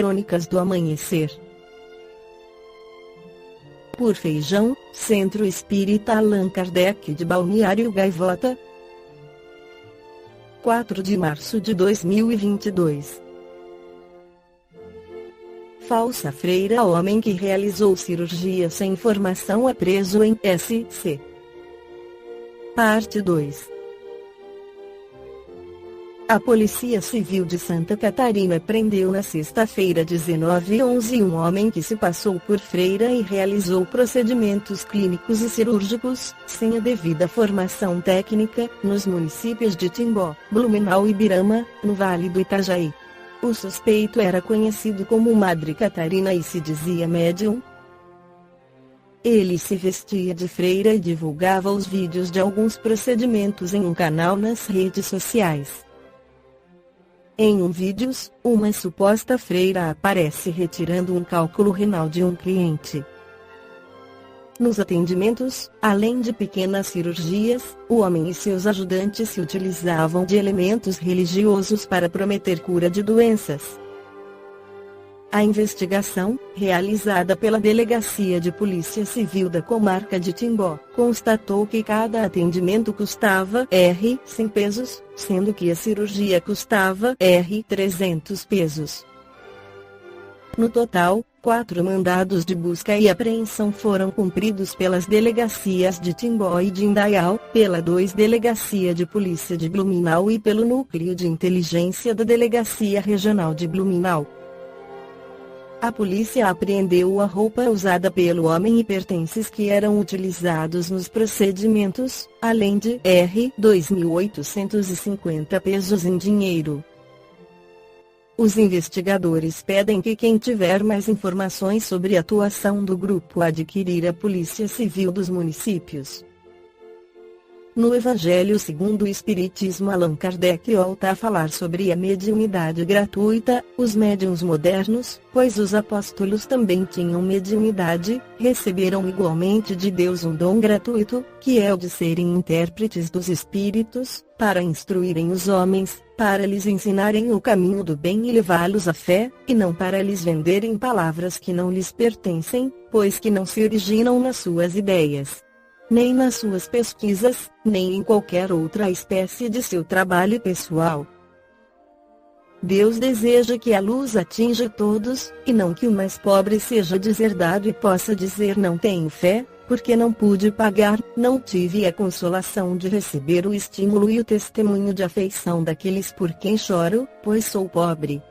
Crônicas do Amanhecer. Por Feijão, Centro Espírita Allan Kardec de Balneário Gaivota. 4 de março de 2022. Falsa freira. Homem que realizou cirurgia sem informação é preso em SC. Parte 2. A Polícia Civil de Santa Catarina prendeu na sexta-feira 19/11 um homem que se passou por freira e realizou procedimentos clínicos e cirúrgicos, sem a devida formação técnica, nos municípios de Timbó, Blumenau e Birama, no Vale do Itajaí. O suspeito era conhecido como Madre Catarina e se dizia médium. Ele se vestia de freira e divulgava os vídeos de alguns procedimentos em um canal nas redes sociais. Em um vídeo, uma suposta freira aparece retirando um cálculo renal de um cliente. Nos atendimentos, além de pequenas cirurgias, o homem e seus ajudantes se utilizavam de elementos religiosos para prometer cura de doenças. A investigação, realizada pela Delegacia de Polícia Civil da Comarca de Timbó, constatou que cada atendimento custava R$ 100 pesos, sendo que a cirurgia custava R$ 300 pesos. No total, 4 mandados de busca e apreensão foram cumpridos pelas delegacias de Timbó e de Indaial, pela 2 Delegacia de Polícia de Blumenau e pelo Núcleo de Inteligência da Delegacia Regional de Blumenau. A polícia apreendeu a roupa usada pelo homem e pertences que eram utilizados nos procedimentos, além de R$ 2.850 pesos em dinheiro. Os investigadores pedem que quem tiver mais informações sobre a atuação do grupo adquirir a Polícia Civil dos municípios. No Evangelho segundo o Espiritismo, Allan Kardec volta a falar sobre a mediunidade gratuita. Os médiuns modernos, pois os apóstolos também tinham mediunidade, receberam igualmente de Deus um dom gratuito, que é o de serem intérpretes dos espíritos, para instruírem os homens, para lhes ensinarem o caminho do bem e levá-los à fé, e não para lhes venderem palavras que não lhes pertencem, pois que não se originam nas suas ideias, nem nas suas pesquisas, nem em qualquer outra espécie de seu trabalho pessoal. Deus deseja que a luz atinja todos, e não que o mais pobre seja deserdado e possa dizer não tenho fé, porque não pude pagar, não tive a consolação de receber o estímulo e o testemunho de afeição daqueles por quem choro, pois sou pobre.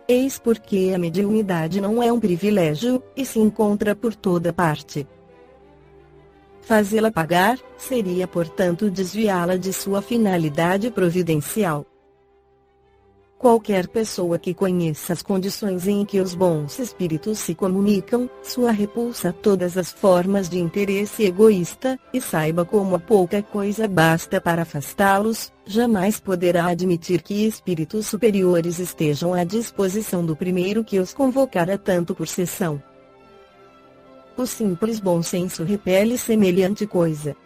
Eis porque a mediunidade não é um privilégio, e se encontra por toda parte. Fazê-la pagar, seria portanto desviá-la de sua finalidade providencial. Qualquer pessoa que conheça as condições em que os bons espíritos se comunicam, sua repulsa a todas as formas de interesse egoísta, e saiba como a pouca coisa basta para afastá-los, jamais poderá admitir que espíritos superiores estejam à disposição do primeiro que os convocara tanto por sessão. O simples bom senso repele semelhante coisa.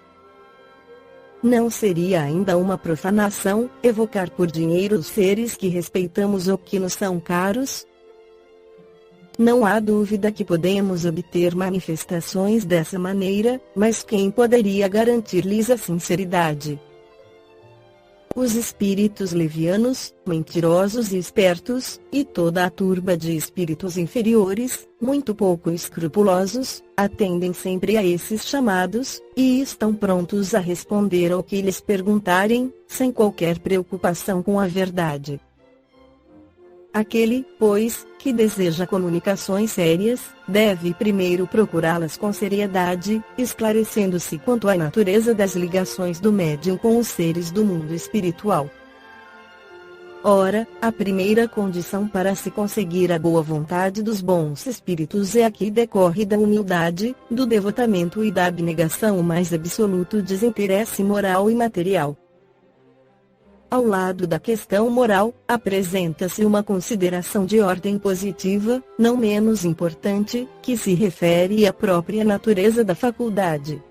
Não seria ainda uma profanação, evocar por dinheiro os seres que respeitamos ou que nos são caros? Não há dúvida que podemos obter manifestações dessa maneira, mas quem poderia garantir-lhes a sinceridade? Os espíritos levianos, mentirosos e espertos, e toda a turba de espíritos inferiores, muito pouco escrupulosos, atendem sempre a esses chamados, e estão prontos a responder ao que lhes perguntarem, sem qualquer preocupação com a verdade. Aquele, pois, que deseja comunicações sérias, deve primeiro procurá-las com seriedade, esclarecendo-se quanto à natureza das ligações do médium com os seres do mundo espiritual. Ora, a primeira condição para se conseguir a boa vontade dos bons espíritos é a que decorre da humildade, do devotamento e da abnegação mais absoluto desinteresse moral e material. Ao lado da questão moral, apresenta-se uma consideração de ordem positiva, não menos importante, que se refere à própria natureza da faculdade.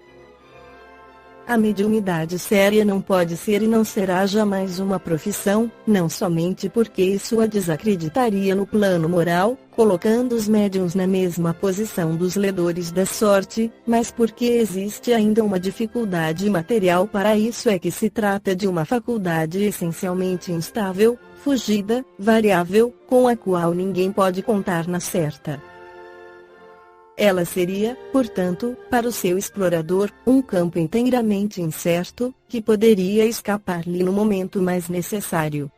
A mediunidade séria não pode ser e não será jamais uma profissão, não somente porque isso a desacreditaria no plano moral, colocando os médiuns na mesma posição dos ledores da sorte, mas porque existe ainda uma dificuldade material para isso. É que se trata de uma faculdade essencialmente instável, fugida, variável, com a qual ninguém pode contar na certa. Ela seria, portanto, para o seu explorador, um campo inteiramente incerto, que poderia escapar-lhe no momento mais necessário.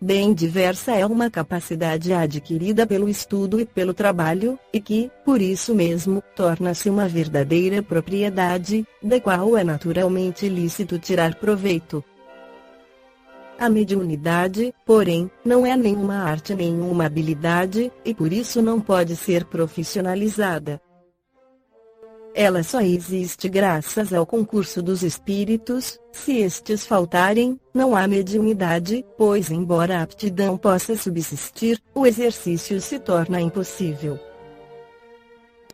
Bem diversa é uma capacidade adquirida pelo estudo e pelo trabalho, e que, por isso mesmo, torna-se uma verdadeira propriedade, da qual é naturalmente lícito tirar proveito. A mediunidade, porém, não é nenhuma arte nem uma habilidade, e por isso não pode ser profissionalizada. Ela só existe graças ao concurso dos espíritos. Se estes faltarem, não há mediunidade, pois embora a aptidão possa subsistir, o exercício se torna impossível.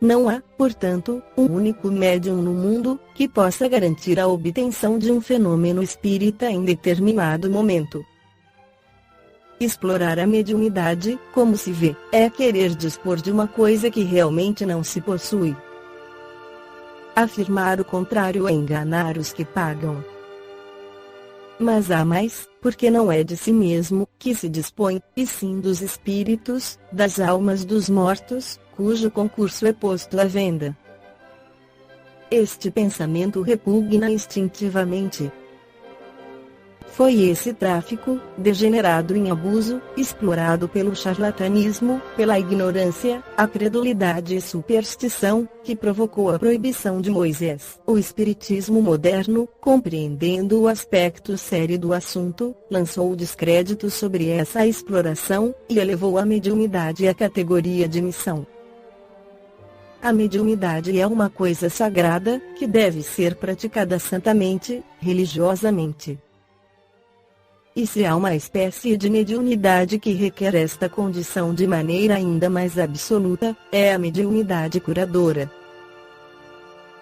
Não há, portanto, um único médium no mundo, que possa garantir a obtenção de um fenômeno espírita em determinado momento. Explorar a mediunidade, como se vê, é querer dispor de uma coisa que realmente não se possui. Afirmar o contrário é enganar os que pagam. Mas há mais, porque não é de si mesmo que se dispõe, e sim dos espíritos, das almas dos mortos, cujo concurso é posto à venda. Este pensamento repugna instintivamente. Foi esse tráfico, degenerado em abuso, explorado pelo charlatanismo, pela ignorância, a credulidade e superstição, que provocou a proibição de Moisés. O espiritismo moderno, compreendendo o aspecto sério do assunto, lançou o descrédito sobre essa exploração, e elevou a mediunidade à categoria de missão. A mediunidade é uma coisa sagrada, que deve ser praticada santamente, religiosamente. E se há uma espécie de mediunidade que requer esta condição de maneira ainda mais absoluta, é a mediunidade curadora.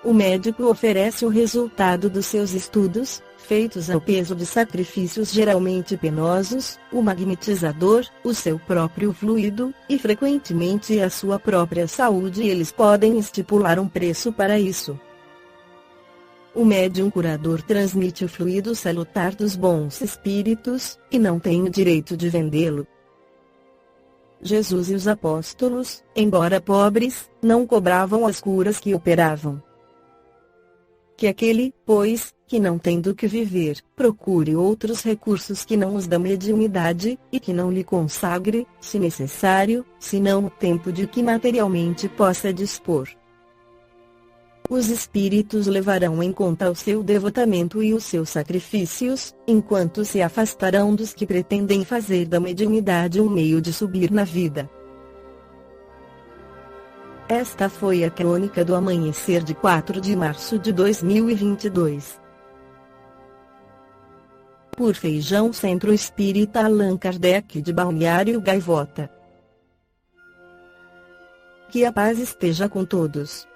O médico oferece o resultado dos seus estudos, feitos ao peso de sacrifícios geralmente penosos, o magnetizador, o seu próprio fluido, e frequentemente a sua própria saúde, e eles podem estipular um preço para isso. O médium curador transmite o fluido salutar dos bons espíritos, e não tem o direito de vendê-lo. Jesus e os apóstolos, embora pobres, não cobravam as curas que operavam. Que aquele, pois, que não tem do que viver, procure outros recursos que não os da mediunidade, e que não lhe consagre, se necessário, senão o tempo de que materialmente possa dispor. Os espíritos levarão em conta o seu devotamento e os seus sacrifícios, enquanto se afastarão dos que pretendem fazer da mediunidade um meio de subir na vida. Esta foi a crônica do amanhecer de 4 de março de 2022. Por Feijão Centro Espírita Allan Kardec de Balneário Gaivota. Que a paz esteja com todos.